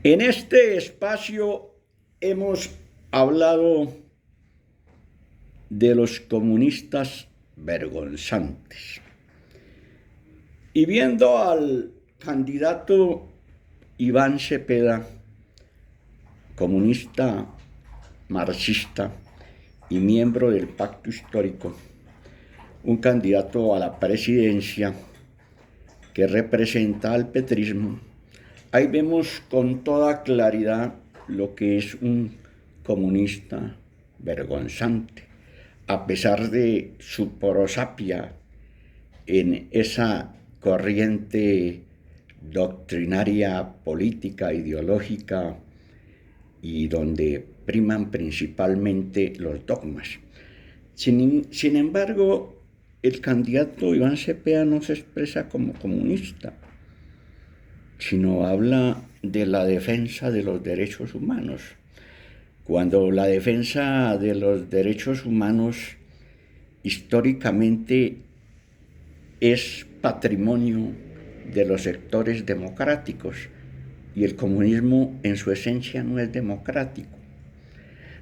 En este espacio hemos hablado de los comunistas vergonzantes. Y viendo al candidato Iván Cepeda, comunista marxista y miembro del Pacto Histórico, un candidato a la presidencia que representa al petrismo, ahí vemos con toda claridad lo que es un comunista vergonzante, a pesar de su prosapia en esa corriente doctrinaria, política, ideológica y donde priman principalmente los dogmas. Sin embargo, el candidato Iván Cepeda no se expresa como comunista, sino habla de la defensa de los derechos humanos. Cuando la defensa de los derechos humanos históricamente es patrimonio de los sectores democráticos y el comunismo en su esencia no es democrático.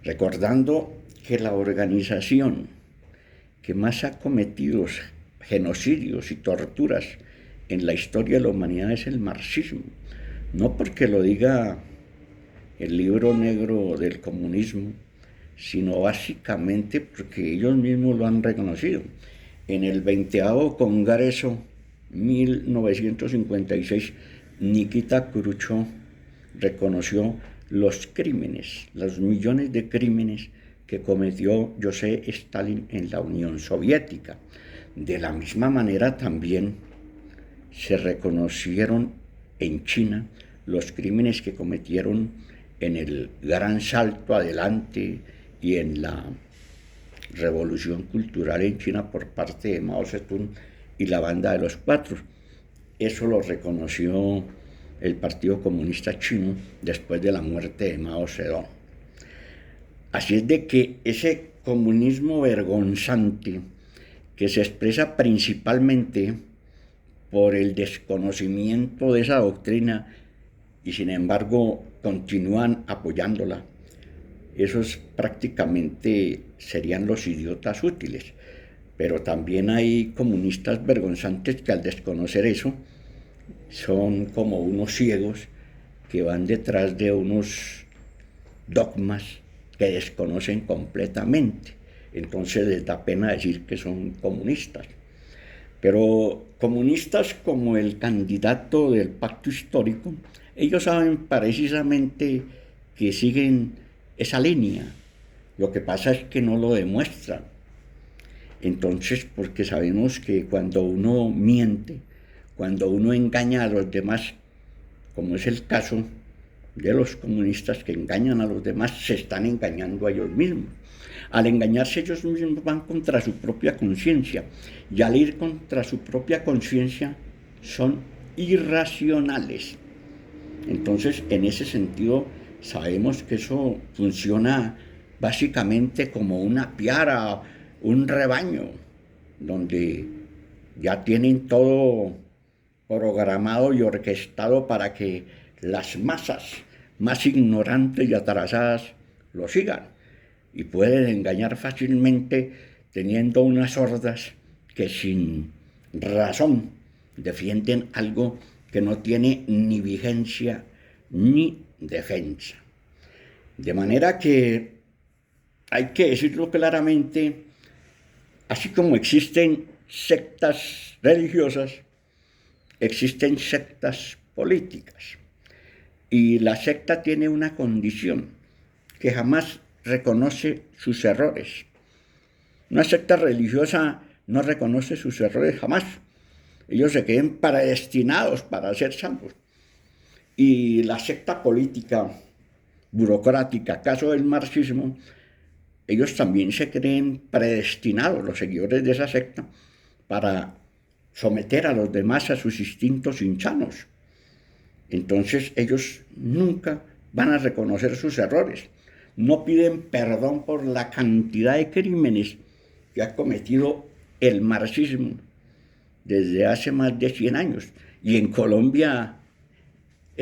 Recordando que la organización que más ha cometido genocidios y torturas en la historia de la humanidad es el marxismo, no porque lo diga el libro negro del comunismo, sino básicamente porque ellos mismos lo han reconocido. En el 20º Congreso 1956, Nikita Khrushchev reconoció los crímenes, los millones de crímenes que cometió José Stalin en la Unión Soviética. De la misma manera también se reconocieron en China los crímenes que cometieron en el gran salto adelante y en la revolución cultural en China por parte de Mao Zedong y la banda de los Cuatro. Eso lo reconoció el Partido Comunista Chino después de la muerte de Mao Zedong. Así es de que ese comunismo vergonzante, que se expresa principalmente por el desconocimiento de esa doctrina y sin embargo continúan apoyándola, esos prácticamente serían los idiotas útiles. Pero también hay comunistas vergonzantes que al desconocer eso son como unos ciegos que van detrás de unos dogmas que desconocen completamente. Entonces les da pena decir que son comunistas. Pero comunistas como el candidato del Pacto Histórico, ellos saben precisamente que siguen esa línea. Lo que pasa es que no lo demuestran. Entonces, porque sabemos que cuando uno miente, cuando uno engaña a los demás, como es el caso de los comunistas que engañan a los demás, se están engañando a ellos mismos. Al engañarse ellos mismos van contra su propia conciencia, y al ir contra su propia conciencia son irracionales. Entonces, en ese sentido, sabemos que eso funciona básicamente como una piara, un rebaño, donde ya tienen todo programado y orquestado para que las masas más ignorantes y atrasadas lo sigan. Y pueden engañar fácilmente teniendo unas hordas que sin razón defienden algo que no tiene ni vigencia ni defensa. De manera que hay que decirlo claramente, así como existen sectas religiosas, existen sectas políticas. Y la secta tiene una condición, que jamás reconoce sus errores. Una secta religiosa no reconoce sus errores jamás. Ellos se creen predestinados para ser salvos. Y la secta política, burocrática, caso del marxismo, ellos también se creen predestinados, los seguidores de esa secta, para someter a los demás a sus instintos insanos. Entonces ellos nunca van a reconocer sus errores. No piden perdón por la cantidad de crímenes que ha cometido el marxismo desde hace más de 100 años. Y en Colombia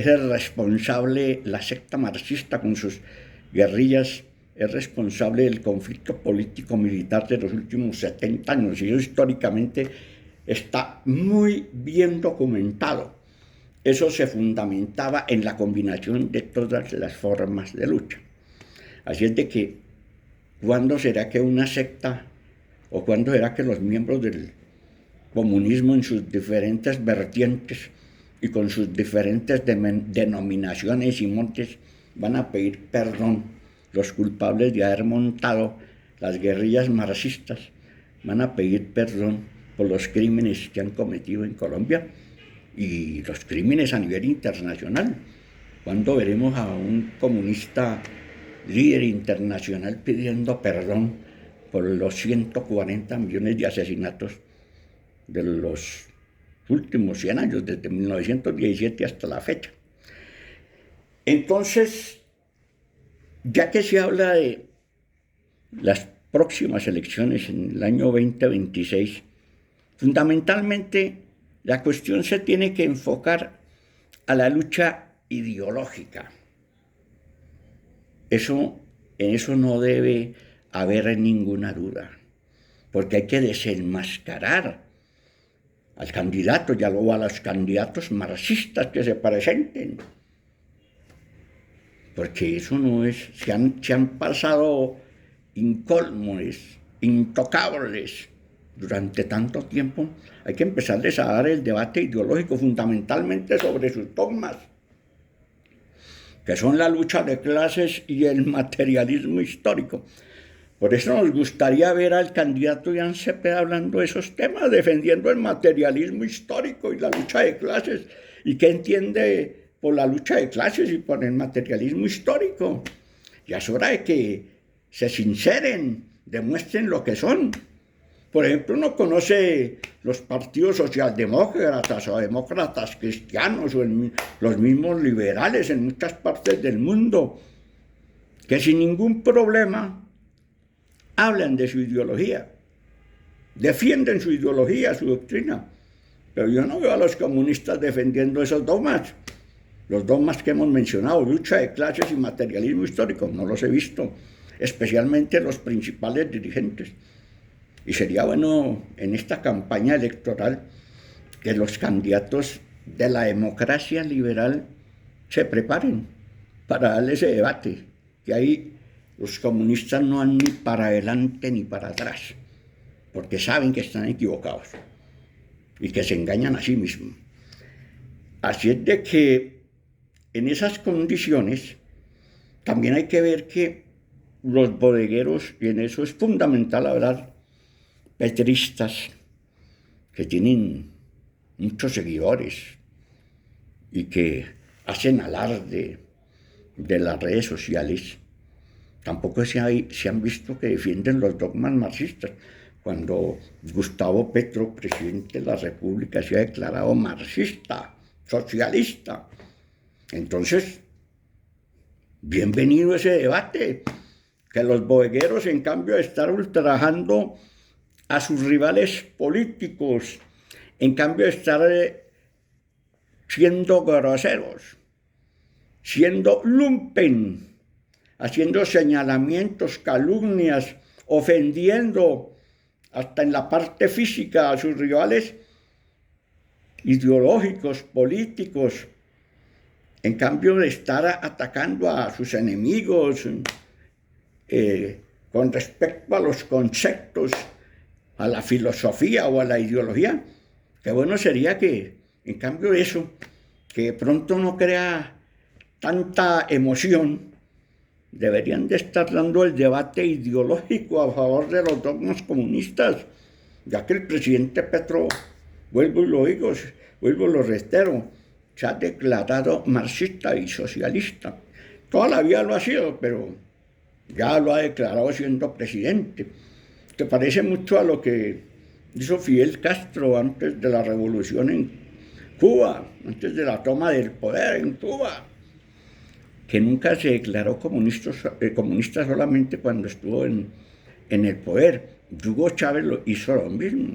es el responsable, la secta marxista con sus guerrillas, es responsable del conflicto político-militar de los últimos 70 años, y eso históricamente está muy bien documentado. Eso se fundamentaba en la combinación de todas las formas de lucha. Así es de que, ¿cuándo será que una secta, o cuándo será que los miembros del comunismo en sus diferentes vertientes y con sus diferentes denominaciones y montes van a pedir perdón? Los culpables de haber montado las guerrillas marxistas van a pedir perdón por los crímenes que han cometido en Colombia y los crímenes a nivel internacional. ¿Cuándo veremos a un comunista líder internacional pidiendo perdón por los 140 millones de asesinatos de los últimos 100 años, desde 1917 hasta la fecha? Entonces, ya que se habla de las próximas elecciones en el año 2026, fundamentalmente la cuestión se tiene que enfocar a la lucha ideológica. En eso no debe haber ninguna duda, porque hay que desenmascarar al candidato y a los candidatos marxistas que se presenten, porque eso no es, se han pasado incólumes, intocables durante tanto tiempo. Hay que empezarles a dar el debate ideológico fundamentalmente sobre sus dogmas, que son la lucha de clases y el materialismo histórico. Por eso nos gustaría ver al candidato Iván Cepeda hablando de esos temas, defendiendo el materialismo histórico y la lucha de clases, y qué entiende por la lucha de clases y por el materialismo histórico. Ya es hora de que se sinceren, demuestren lo que son. Por ejemplo, uno conoce los partidos socialdemócratas o demócratas cristianos o los mismos liberales en muchas partes del mundo, que sin ningún problema hablan de su ideología, defienden su ideología, su doctrina. Pero yo no veo a los comunistas defendiendo esos dogmas, los dogmas que hemos mencionado, lucha de clases y materialismo histórico, no los he visto, especialmente los principales dirigentes. Y sería bueno en esta campaña electoral que los candidatos de la democracia liberal se preparen para darle ese debate, que ahí los comunistas no van ni para adelante ni para atrás, porque saben que están equivocados y que se engañan a sí mismos. Así es de que en esas condiciones también hay que ver que los bodegueros, y en eso es fundamental hablar, petristas, que tienen muchos seguidores y que hacen alarde de las redes sociales, tampoco se han visto que defienden los dogmas marxistas. Cuando Gustavo Petro, presidente de la República, se ha declarado marxista, socialista. Entonces, bienvenido ese debate, que los bodegueros, en cambio de estar ultrajando a sus rivales políticos, en cambio de estar siendo groseros, siendo lumpen, haciendo señalamientos, calumnias, ofendiendo hasta en la parte física a sus rivales ideológicos, políticos, en cambio de estar atacando a sus enemigos con respecto a los conceptos, a la filosofía o a la ideología. Qué bueno sería que, en cambio de eso, que de pronto no crea tanta emoción, deberían de estar dando el debate ideológico a favor de los dogmas comunistas, ya que el presidente Petro, vuelvo y lo digo, vuelvo y lo reitero, se ha declarado marxista y socialista. Toda la vida lo ha sido, pero ya lo ha declarado siendo presidente. Te parece mucho a lo que hizo Fidel Castro antes de la revolución en Cuba, antes de la toma del poder en Cuba, que nunca se declaró comunista solamente cuando estuvo en el poder. Hugo Chávez hizo lo mismo.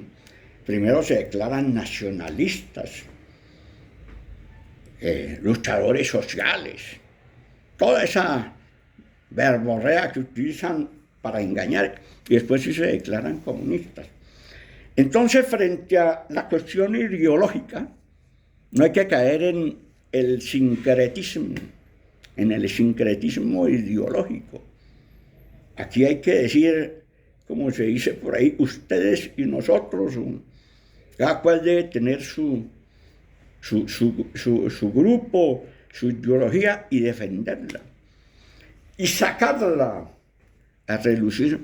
Primero se declaran nacionalistas, luchadores sociales, toda esa verborrea que utilizan para engañar y después sí se declaran comunistas. Entonces, frente a la cuestión ideológica, no hay que caer en el sincretismo, ideológico. Aquí hay que decir, como se dice por ahí, ustedes y nosotros, cada cual debe tener su grupo, su ideología y defenderla. Y sacarla a relucir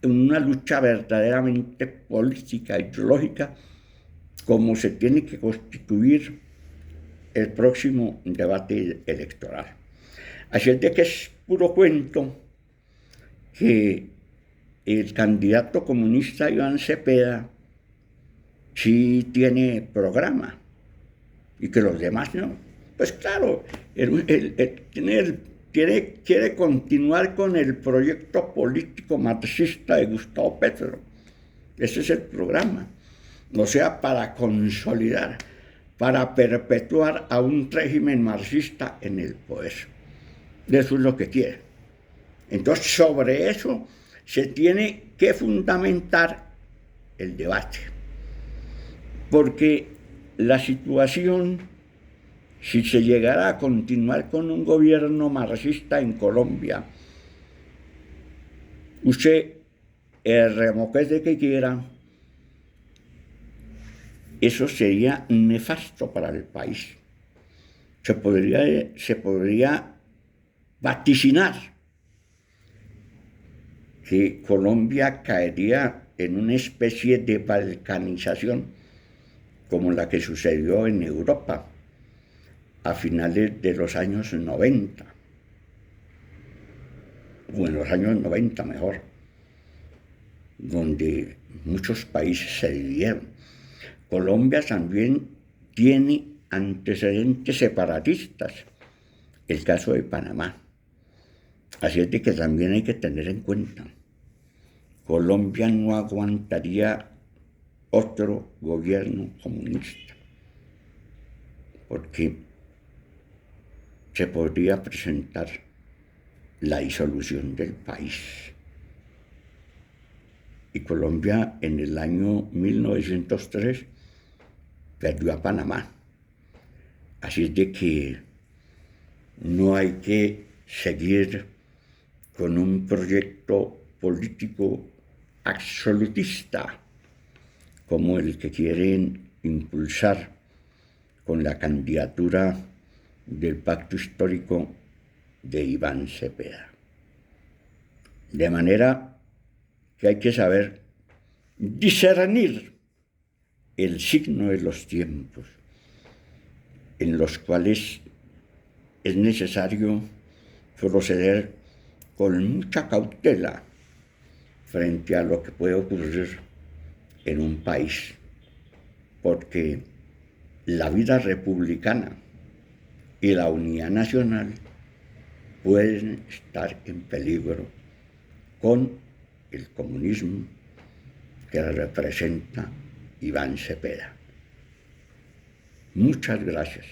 en una lucha verdaderamente política, ideológica, como se tiene que constituir el próximo debate electoral. Así es de que es puro cuento que el candidato comunista Iván Cepeda sí tiene programa y que los demás no. Pues claro, quiere continuar con el proyecto político marxista de Gustavo Petro. Ese es el programa. O sea, para consolidar, para perpetuar a un régimen marxista en el poder. Eso es lo que quiere. Entonces, sobre eso se tiene que fundamentar el debate. Porque la situación, si se llegara a continuar con un gobierno marxista en Colombia, usted, el remoquete que quiera, eso sería nefasto para el país. Se podría vaticinar que Colombia caería en una especie de balcanización como la que sucedió en Europa a finales de los años 90, o en los años 90 mejor, donde muchos países se dividieron. Colombia también tiene antecedentes separatistas, el caso de Panamá. Así es de que también hay que tener en cuenta, Colombia no aguantaría otro gobierno comunista, porque se podría presentar la disolución del país. Y Colombia en el año 1903 perdió a Panamá. Así es de que no hay que seguir con un proyecto político absolutista como el que quieren impulsar con la candidatura del pacto histórico de Iván Cepeda. De manera que hay que saber discernir el signo de los tiempos en los cuales es necesario proceder con mucha cautela frente a lo que puede ocurrir en un país, porque la vida republicana y la unidad nacional pueden estar en peligro con el comunismo que representa Iván Cepeda. Muchas gracias.